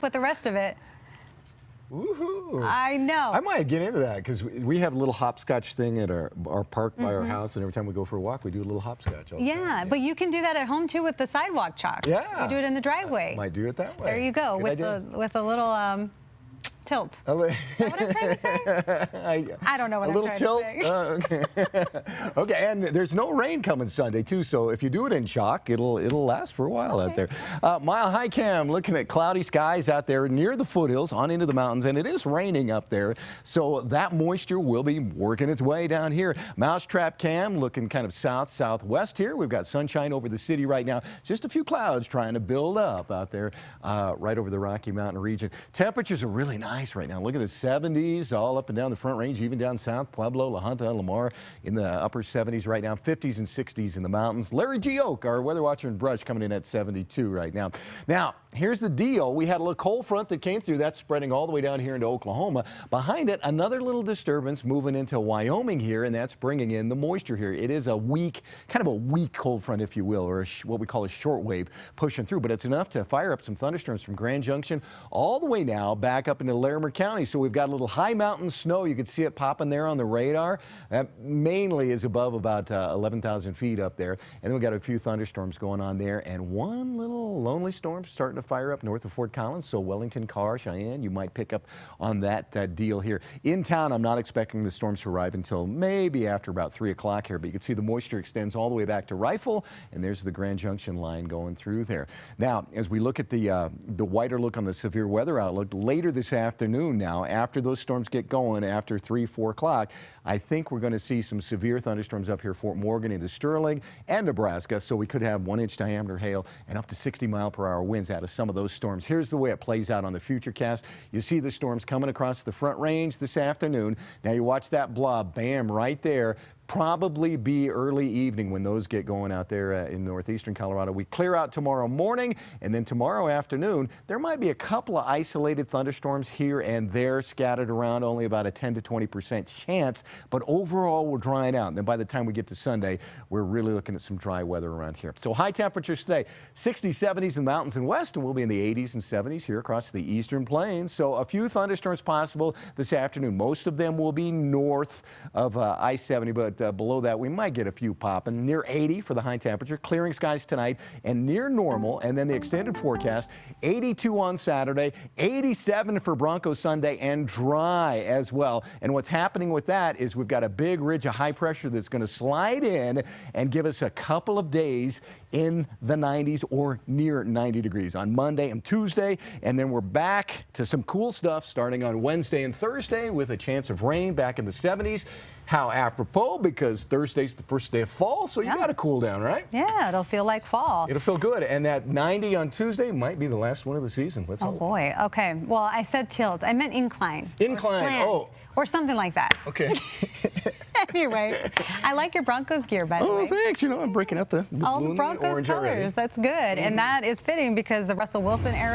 with the rest of it. Woohoo! I know. I might get into that because we have a little hopscotch thing at our park by our house, and every time we go for a walk, we do a little hopscotch. Yeah, but you can do that at home too with the sidewalk chalk. Yeah. You do it in the driveway. Might do it that way. There you go, Good with a little tilt. Is that what I'm trying to say? I don't know what I'm trying to say. Okay. Okay, and there's no rain coming Sunday too, so if you do it in chalk, it'll last for a while out there. Mile High Cam looking at cloudy skies out there near the foothills on into the mountains, and it is raining up there, so that moisture will be working its way down here. Mousetrap Cam looking kind of southwest here. We've got sunshine over the city right now. Just a few clouds trying to build up out there right over the Rocky Mountain region. Temperatures are really nice right now. Look at the 70s all up and down the Front Range, even down south, Pueblo, La Junta, Lamar in the upper 70s right now, 50s and 60s in the mountains. Larry G. Oak, our weather watcher in Brush, coming in at 72 right now. Now, here's the deal. We had a little cold front that came through. That's spreading all the way down here into Oklahoma. Behind it, another little disturbance moving into Wyoming here, and that's bringing in the moisture here. It is a weak, kind of a weak cold front, if you will, or what we call a short wave pushing through, but it's enough to fire up some thunderstorms from Grand Junction all the way now back up into Larimer County. So we've got a little high mountain snow. You can see it popping there on the radar. That mainly is above about 11,000 feet up there. And then we've got a few thunderstorms going on there, and one little lonely storm starting to fire up north of Fort Collins. So Wellington, Carr, Cheyenne, you might pick up on that deal here. In town, I'm not expecting the storms to arrive until maybe after about 3 o'clock here, but you can see the moisture extends all the way back to Rifle, and there's the Grand Junction line going through there. Now, as we look at the wider look on the severe weather outlook, later this afternoon now, after those storms get going, after 3, 4 o'clock, I think we're going to see some severe thunderstorms up here, Fort Morgan into Sterling and Nebraska, so we could have 1-inch diameter hail and up to 60-mile-per-hour winds out of some of those storms. Here's the way it plays out on the Futurecast. You see the storms coming across the Front Range this afternoon. Now you watch that blob, bam, right there. Probably be early evening when those get going out there in northeastern Colorado. We clear out tomorrow morning, and then tomorrow afternoon, there might be a couple of isolated thunderstorms here and there scattered around, only about a 10 to 20% chance, but overall we're drying out. And then by the time we get to Sunday, we're really looking at some dry weather around here. So high temperatures today, 60s, 70s in the mountains and west, and we'll be in the 80s and 70s here across the eastern plains. So a few thunderstorms possible this afternoon. Most of them will be north of I-70, but below that, we might get a few popping. Near 80 for the high temperature, clearing skies tonight, and near normal. And then the extended forecast, 82 on Saturday, 87 for Bronco Sunday, and dry as well. And what's happening with that is we've got a big ridge of high pressure that's going to slide in and give us a couple of days in the 90s or near 90 degrees on Monday and Tuesday. And then we're back to some cool stuff starting on Wednesday and Thursday with a chance of rain back in the 70s. How apropos, because Thursday's the first day of fall, so you got to cool down, right? Yeah, it'll feel like fall. It'll feel good. And that 90 on Tuesday might be the last one of the season. Let's hope. Oh, boy. Okay. Well, I said tilt. I meant incline. Incline. Or slant, or something like that. Okay. Anyway, I like your Broncos gear, by the way. Oh, thanks. You know, I'm breaking out the all the Broncos colors. That's good. And that is fitting because the Russell Wilson era